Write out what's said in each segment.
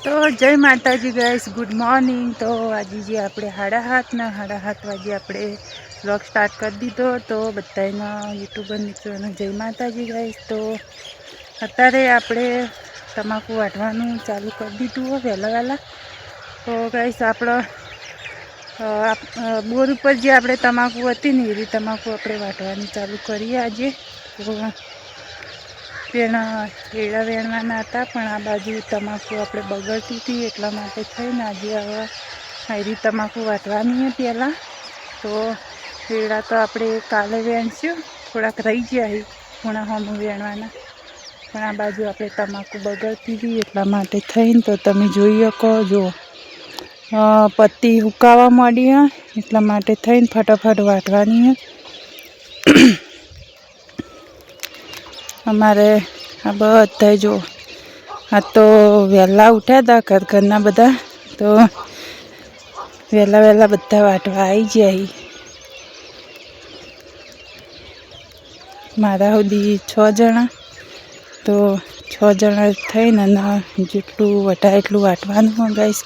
તો જય માતાજી ગાઈસ, ગુડ મોર્નિંગ। તો આજે જે આપણે 7:30 વાગે આપણે વ્લોગ સ્ટાર્ટ કરી દીધો। તો બધાના યુટ્યુબર મિત્રોને જય માતાજી ગાઈસ। તો અત્યારે આપણે તમાકુ વાટવાનું ચાલુ કરી દીધું વહેલા। તો ગાઈસ આપણે બોર ઉપર જે આપણે તમાકુ હતી ને એવી તમાકુ આપણે વાટવાની ચાલુ કરીએ આજે। તો તેના એડા વેણવાના હતા, પણ આ બાજુ તમાકુ આપણે બગડતી હતી એટલા માટે થઈને આજે હવે આયરી તમાકુ વાટવાની પહેલાં। તો એડા તો આપણે કાલે વેણશું, થોડાક રહી ગયા ખૂણા હોમું વેણવાના, પણ આ બાજુ આપણે તમાકુ બગડતી હતી એટલા માટે થઈને તો તમે જોઈ શકો જો પત્તી હુકાવા માંડી હા, એટલા માટે થઈને ફટાફટ વાટવાની અમારે આ બધા જો આ તો વહેલા ઉઠ્યા હતા ઘરના બધા, તો વહેલા બધા વાટવા આવી જાય। મારા સુધી 6 જણા, તો 6 જણા થઈને અને જેટલું વટાય એટલું વાટવાનું ગાઈસ।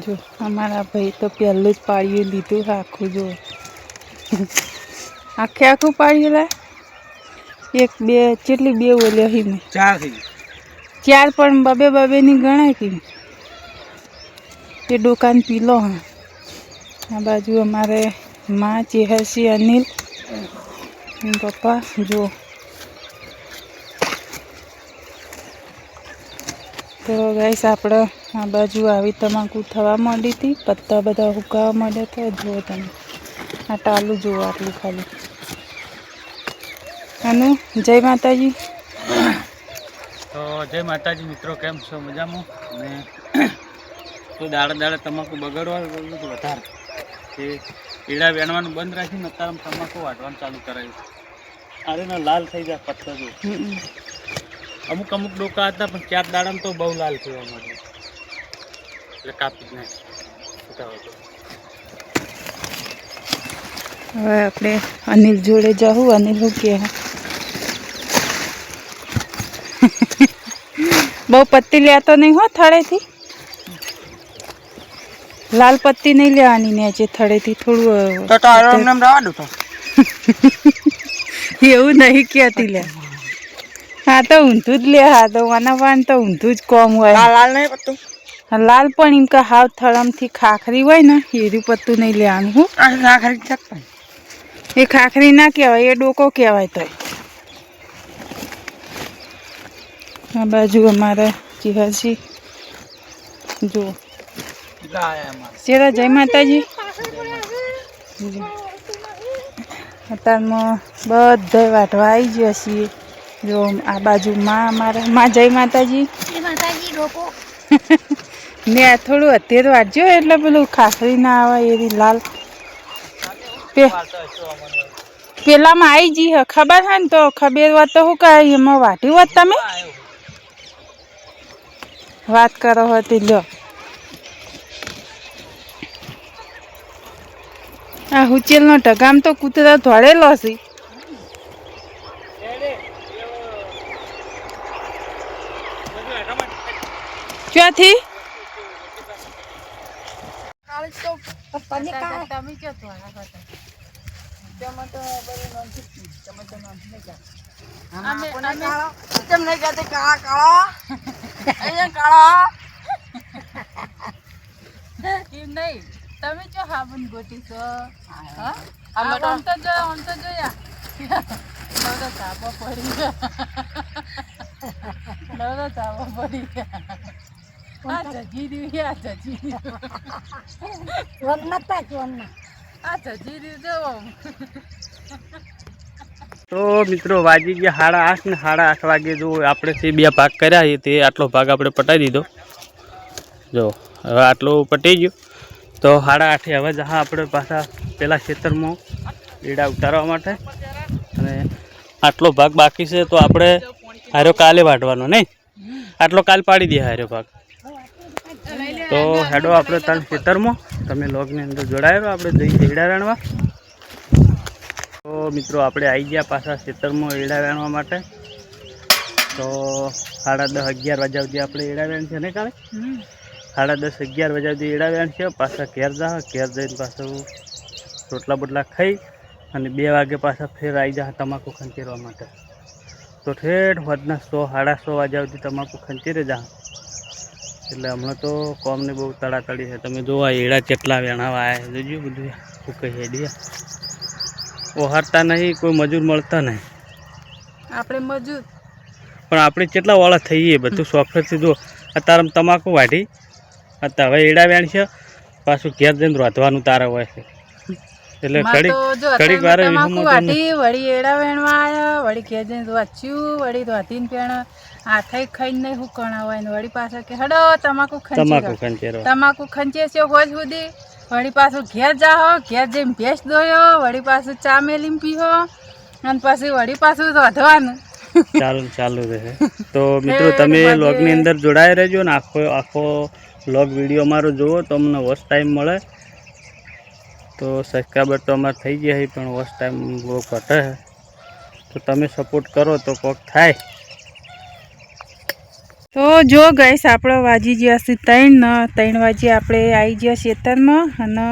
જો અમારા ભાઈ તો પહેલું જ પાડ્યું લીધું આખું, જો આખું પાડ્યું લે। એક બે કેટલી બે ઓલ્યો હી મેં 4 પણ બબે ની ગણાય કે તે દુકાન પીલો હા। આ બાજુ અમારે માં ચેહસી અનિલ પપ્પા જો। તો ગાઈસ આપણે આ બાજુ આવી તમાકુ થવા માંડી હતી, પત્તા બધા હુકાવા માંડ્યા હતા। જુઓ તમે આ ટાલું જુઓ આટલું ખાલી। અને જય માતાજી। તો જય માતાજી મિત્રો, કેમ છો? મજામાં ને? તો દાડે તમાકુ બગડવા વધારે કે એડા વેણવાનું બંધ રાખીને અત્યારે તમાકુ વાટવાનું ચાલુ કરાયું। અરે ના લાલ થઈ જાય પત્તા જો। અમુક ડોકા હતા પણ 4 દાડામાં તો બહુ લાલ થવા માંડ્યું, એટલે કાપી જ નાખ્યું। હવે આપણે અનિલ જોડે જાઉં। અનિલ શું કહે? બહુ પત્તી લેતો નહીં હો થળેથી, લાલ પત્તી નહીં લેવાની નેચે થળેથી થોડું તો એમને રવા દો તો એવું નહીં કહેતી લે। હા તો ઊંધું જ લે, હા તો વાના તો ઊંધું જ કોમ હોય। લાલ નહીં પત્તું, લાલ પણ એમ કે હાવ થળમથી ખાખરી હોય ને એરું પત્તું નહીં લેવાનું। હું એ ખાખરી ના કહેવાય, એ ડોકો કહેવાય। તો આ બાજુ અમારે ચિહસી જો શેરા જય માતાજી। અત્યારમાં બધા વાટવા આવી ગયા છીએ। જો આ બાજુ માં અમારે માં જય માતાજી ને થોડું અત્યારે વાટજો એટલે પેલું ખાખરી ના આવે એવી લાલ પેલામાં આવી જઈ ખબર છે ને, તો ખબર હોત તો શું કહે એમાં વાટ્યું હોત તમે વાત કરો હતી લ્યો। આ હુચેલનો ઢગામ તો કૂતરા ધોળેલો છે ક્યાંથી? તમે જો હાબુન ગોટી છો? આમ તો જોયા નવરો ધાબો પડી ગયા। આ જજી રહ્યું તો મિત્રો વાગી ગયા 8:30 ને 8:30 વાગે જો આપણે તે 2 ભાગ કર્યા તે આટલો ભાગ આપણે પટાઈ દીધો। જો હવે આટલો પટી ગયો તો 8:30 હવે જहाँ આપણે પાછા પેલા ખેતરમાં એડા ઉતારવા માટે, અને આટલો ભાગ બાકી છે તો આપણે હારો કાલે વાટવાનો નહીં। આટલો કાલ પાડી દે હારે ભાગ. તો હેડો આપણે તાર ખેતરમાં તમે લોગની અંદર જોડાયેલો આપણે જઈ એડા વેણવા. તો મિત્રો આપણે આવી ગયા પાછા ખેતરમાં એડા વેણવા માટે. તો 10:30-11 વાગ્યા સુધી આપણે એડા વેણ છે ને કાલે 10:30-11 વાગ્યા સુધી એડા વેણ છે. પાછા ઘેર જઈને પાછું રોટલા બોટલા ખાઈ અને 2 વાગે પાછા ફેર આવી જા તમાકુ ખંચેરવા માટે. તો ઠેઠ વધના 6-6:30 વાગ્યા સુધી તમાકુ ખંચેરે જા. એટલે હમણાં તો કોમને બહુ તડાતડી છે. તમે જોવા એડા કેટલા વેણાવા આવ્યા જોજો બધું ફૂંકાઈ હેડિયા ઓહારતા નહીં, કોઈ મજૂર મળતા નહીં. આપણે મજૂર પણ આપણે કેટલા વાળા થઈએ બધું શોખથી. જો અત્યારે તમાકુ વાઢી અત્યારે હવે એડા વેણ છે પાછું ઘેર જઈને રોધવાનું તારે હોય છે. એટલે ઘડીક વાર વળી એડા વેણવા આવ્યા, વળી ઘેર જઈને વાંચ્યું, વળી રોધીને પેણ હાથે ખાઈને નહીં હું કણા હોય ને વળી પાછા કે હડો તમાકુ ખંચેરો તમાકુ ખંચે છે હોજ સુધી. વળી પાછું ઘેર જાઓ, ઘેર જઈને ભેંસ દોયો, વળી પાછું ચા મેલીને પીહો અને પછી વળી પાછું રોધવાનું ચાલુ રહે. તો મિત્રો તમે લોગની અંદર જોડાઈ રહેજો ને આખો લોગ વિડીયો અમારો જુઓ તો અમને વોચ ટાઈમ મળે. તો સબસ્ક્રાઈબર તો અમારે થઈ ગયા છે પણ વોચ ટાઈમ બહુ ઘટે છે. તો તમે સપોર્ટ કરો તો કોક થાય. તો જો ગઈશ આપણે વાજી ગયા છે 3 વાગે આપણે આવી ગયા ખેતરમાં અને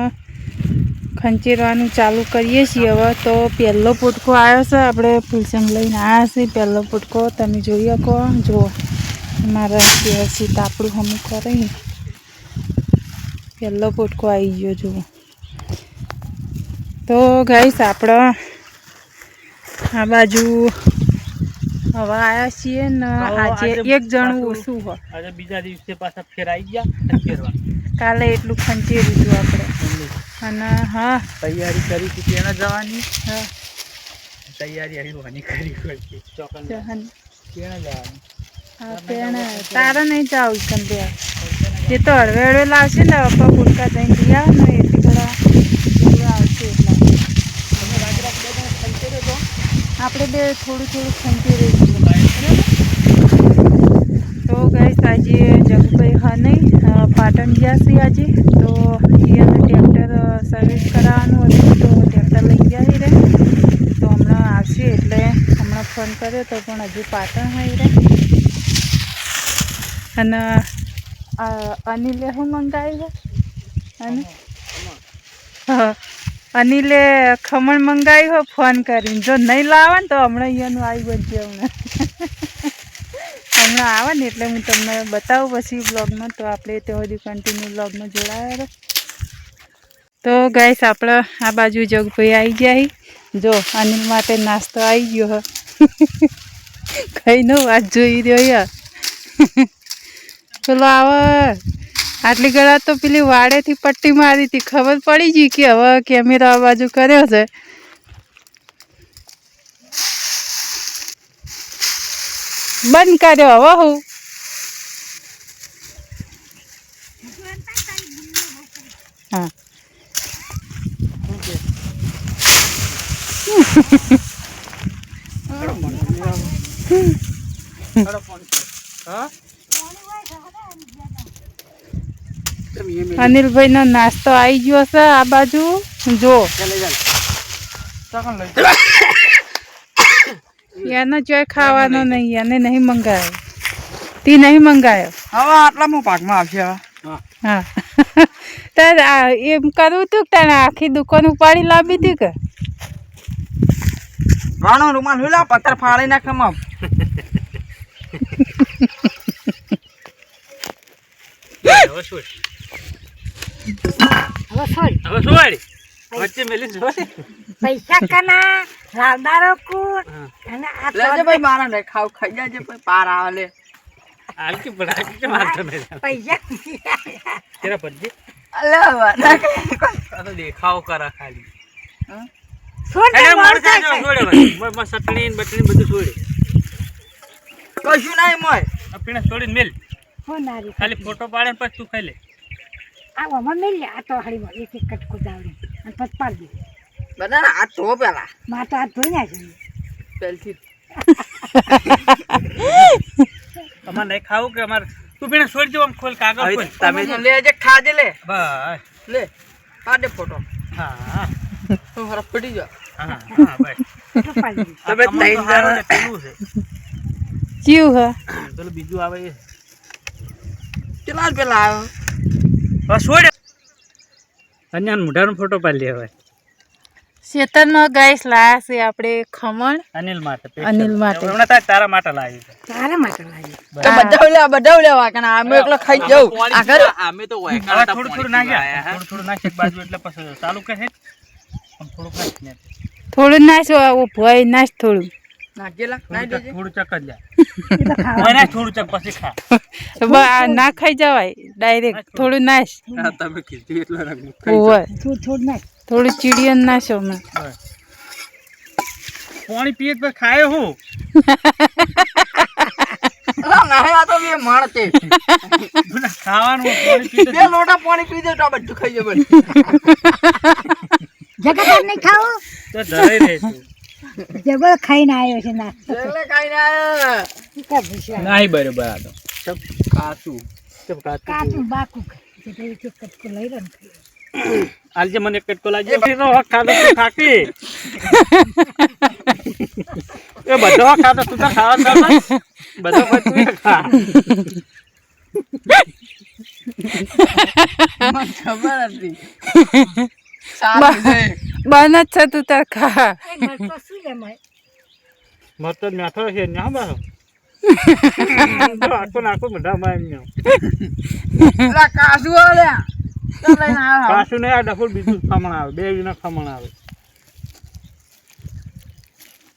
ખંચેરવાનું ચાલુ કરીએ છીએ હવે. તો પહેલો પોટકો આવ્યો છે, આપણે ફૂલસંગ લઈને આવ્યા છીએ. પહેલો પોટકો તમે જોઈ શકો, જુઓ મારા છે તાપડું હમું કરે. પહેલો પોટકો આવી ગયો જુઓ. તો ગાઈસ આપણે આ બાજુ હવે આવ્યા છીએ ને આજે એક જણું ઓછું હોય. આજે બીજા દિવસે પાછા ફેર આવી ગયા. કાલે એટલું ખંચેર્યું હતું આપણે અને હા તૈયારી કરી હતી ત્યાં જવાની. હા તૈયારી આવી કરી તારા નહીં જાવ કંદે એ તો હળવે હળવે લાવશે ને પપ્પા ફૂટકા જઈને રહ્યા ને એટલી થોડા આવશે એટલા આપણે બે થોડું ખંચેરી તો ગઈ આજે જગભાઈ હા નહીં પાટણ ગયા છે આજે. તો એને ટ્રેક્ટર સર્વિસ કરાવવાનું હતું તો ટ્રેક્ટર લઈ ગયા રે. તો હમણાં આવશે એટલે હમણાં ફોન કર્યો તો પણ હજુ પાટણ હોય રે. અને અનિલે શું મંગાવ્યું અને અનિલે ખમણ મંગાવ્યું હોય ફોન કરીને. જો નહીં લાવે ને તો હમણાં અહીંયાનું આવી બનશે. હમણાં આવે ને એટલે હું તમને બતાવું પછી બ્લોગમાં. તો આપણે ત્યાં સુધી કન્ટિન્યુ બ્લોગમાં જોડાયા. તો ગાઈસ આપણે આ બાજુ જગભાઈ આવી ગયા. જો અનિલ માટે નાસ્તો આવી ગયો હ કઈનો વાત જોઈ રહ્યો યાર. પેલો આવે આટલી ગળા તો પેલી વાડેથી પટ્ટી મારી હતી, ખબર પડી ગઈ કે હવે કેમેરા આ બાજુ કર્યો છે. બંધ કર્યો હવે હું હા અનિલભાઈ નો નાસ્તો આવી ગયો છે આ બાજુ. જો એને જોઈ ખાવાનો નહીં, એને નહીં મંગાયો. તી નહીં મંગાયો હવે આટલામાં પાકમાં આવશે. હા તારે એમ કરવું હતું કે તારે આખી દુકાન ઉપાડી લાવી હતી કે વાણો રૂમાલ હુલા પથ્થર ફાડી નાખે મમ. વચ્ચે મેલી પૈસા કના રાવદારો કુટ અને આ લેજે ભાઈ મારા ને ખાવ ખાઈ જાજે ભાઈ પાર આવે લે. આલકી પડા કે મારતો મે પૈસા તેરા પદ્દી અલે વાના આ તો દેખાવ કરા ખાલી. છોડ અરે મરજા જો છોડે ભાઈ ચટણી બટણી બધું છોડે કશું નહીં મોય આ પીણા છોડીને મેલ. હો નારી ખાલી ફોટો પાડે પછી તું ખાઈ લે. આ વમન મેલ આ તો હરી માં એક એક કટકો દાવડે અને પત પાડ દે બધા આ તો પેલા માં તો આ ધોઈ નાખી પેલથી અમારે નહીં ખાવું કે અમારે તું પેલા છોડી દો આમ ખોલ કાગળ ખોલ તમે લેજે ખાજે લે બસ લે પાડે ફોટો હા તો હરફ પડી જા હા હા ભાઈ તમે ત્રણ જણા પેલું છે ચિયું હ પેલું બીજું આવે એ કેટલા પેલા આવ્યો બસ છોડ અન્યાન મોઢાનો ફોટો પાડી લે હવે શેતનમાં ગાઈસ લાયા છે આપણે ખમણ અનિલ માટે અનિલ માટે. હમણાં તારા માટે લાવી છે તારા માટે લાવી તો બધા લેવા કે આમે એકલો ખાઈ જાઉં આ ઘર હવે થોડું થોડું નાખ્યા થોડું થોડું નાખી બાજુ એટલે પછી ચાલુ કહે થોડુંક નાખ ને થોડું નાશ ભોય નાશ થોડું નાખેલા નાઈ દેજે થોડું ચક જ જા એ તો ખાવા ઓય ના થોડું ચક પછી ખા ના ખાઈ જવાય ડાયરેક્ટ થોડું નાશ તમે કીધું એટલે ઓય થોડું નાખ થોડું ચીડિયન નાશો હમણાં પાણી પીએ તો ખાય હું ના આ તો બે માણ છે ખાવાનું પાણી પીએ બે લોટા પાણી પી દે તો આ બધું ખાઈ જબર જગત નહીં ખાવું તો ડરાઈ રહે તું જબર ખાઈને આવ્યો છે નાસ્તો એટલે ખાઈ ના કા ભૂસ્યા નહીં બરોબર આ તો ચપ કાચું ચપ કાચું બાકું જે તો એક કટકો લઈ રહ્યો ને આલજે મને એક કટકો લાવજે એનો હક ખાધો તું ખાકી એ બધો હક ખાધો તું તો ખાવા ચાલ બધો કોઈ તું ખા મને ખબર હતી સારું છે બન જ છે તું તાર ખા એ મરતો શું લે મય મત મીઠો છે ના બારો આખો નાખો બધા માં એમ પેલા કાસુ આલ્યા તો લઈને આવ્યો પાછું નહીં આ ડફોલ બીજું ખમણ આવે બે વિના ખમણ આવે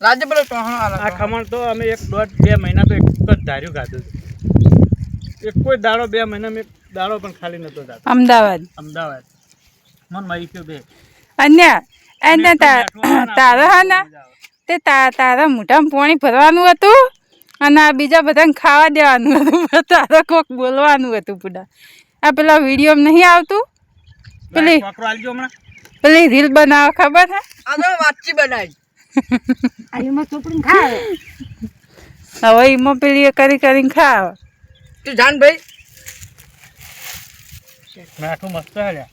રાજ્ય પેલો ટોહણો આ આલ્યો ખમણ તો અમે 1.5-2 મહિના તો એક જ ધાર્યું ખાધું એક કોઈ દાડો 2 મહિનામાં એક દાડો પણ ખાલી નતો જાતો અમદાવાદ અમદાવાદ મન મળી ગયો બે અન્ય એને તારા હા ને તે તારા મોઢામાં પાણી ભરવાનું હતું અને આ બીજા બધાને ખાવા દેવાનું હતું તારા કોક બોલવાનું હતું પૂડા આ પેલા વિડીયોમાં નહીં આવતું પેલી છોકરો આલજો હમણાં પેલી રીલ બનાવે ખબર હે આ તો વાતચી બનાવી આ એમાં ચોપડીને ખાવે હવે એમાં પેલી એ કરીને ખાવ તું જાન ભાઈ મીઠું મસ્ત હે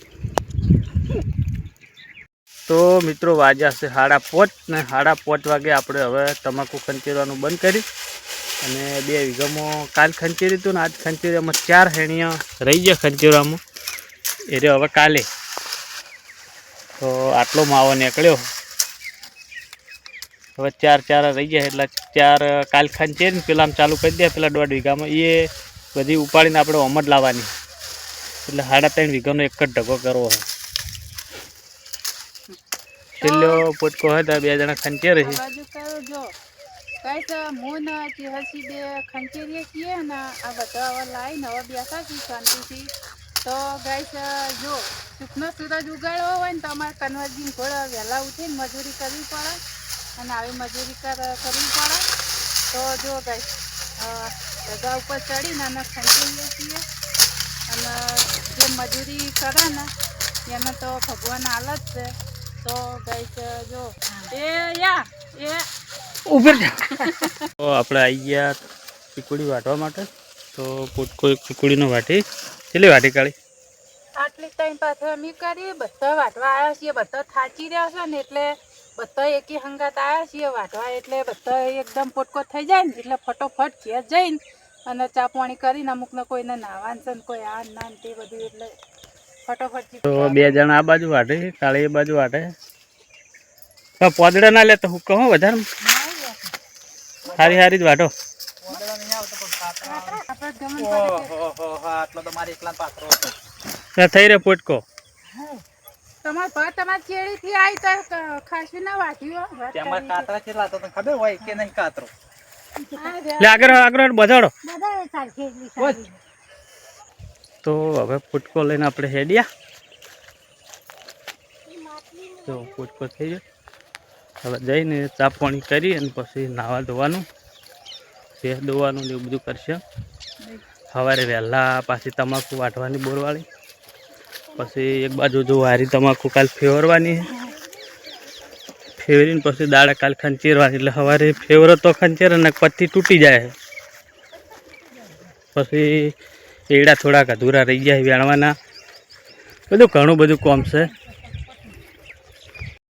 તો મિત્રો વાગ્યા છે 5:30 ને 5:30 વાગે આપણે હવે તમાકુ ખંચેરવાનું બંધ કરી અને 2 વીઘામાં કાલ ખંચેર્યું હતું ને આજ ખંચેરીમાં 4 હેણીયા રહી ગયા ખંચેરવામાં એ રહ્યો હવે કાલે તો આટલો માવો નીકળ્યો હવે 4 રહી ગયા એટલે 4 કાલ ખંચેરીને પેલામાં ચાલુ કરી દે પેલા 1.5 વીઘામાં એ બધી ઉપાડીને આપણે ઓમ જ લાવવાની એટલે 3.5 વીઘાનો એક જ ઢગો કરવો હોય છેલ્લો પોટકો હતા 2 જણા ખંચેરે છે બાજુ કરો જો ગાઈસ મોન હસી બે ખંચેરીએ છીએ ને આ બધા હવે લાવીને હવે બેસા છીએ શાંતિથી તો ગાઈસ જો સુખનો સૂરજ ઉગાડવો હોય ને તમારે કન્વર્જીને ઘોડા વહેલા ઉઠીને મજૂરી કરવી પડે અને આવી મજૂરી કરવી પડે તો જો ગાઈસ રજા ઉપર ચડીને અને ખંચેરીએ છીએ અને જે મજૂરી કરે ને એને તો ભગવાન હાલત છે તો ગાઈસ જો એ ઉપર તો આપણે આવી ગયા ચીકુડી વાટવા માટે તો પોટકો એક ચીકુડીનો વાટી કેટલી વાટી કાઢી આટલી ટાઈમ પાછળ અમે કરી બધા વાટવા આવ્યા છીએ બધા થાચી રહ્યા છે ને એટલે બધા એકી હંગાત આવ્યા છીએ વાટવા એટલે બધા એકદમ પોટકો થઈ જાય ને એટલે ફટોફટ ઘેર જઈને અને ચા પાણી કરીને અમુકને કોઈને નાવાનું છે ને કોઈ આ ના તે બધું એટલે ફટોફટ તો 2 જણા આ બાજુ વાટે કાળી એ બાજુ વાટે પોદડા ના લે તો હું કહું વધારે હારી જ વાટો થઈ રે પોટકો તમારે પર તમારી ચેડીથી આવી તો ખાસી ના વાટ્યું લે આગળ બધાડો બધા સરખી એટલી સારી તો હવે પોટકો લઈને આપણે હેડ્યા તો પોટકો થઈ ગયો હવે જઈને ચા પાણી કરી અને પછી નાવા ધોવાનું ફેર ધોવાનું ને એવું બધું કરશે સવારે વહેલા પાછી તમાકુ વાટવાની બોરવાળી પછી એક બાજુ જો હારી તમાકુ કાલ ફેવરવાની ફેવરીને પછી દાડા કાલ ખંચેરવાની એટલે સવારે ફેવરો તો ખંચેર અને પત્તી તૂટી જાય પછી એડા થોડાક અધૂરા રહી જાય વેણવાના, બધું ઘણું બધું કોમ છે.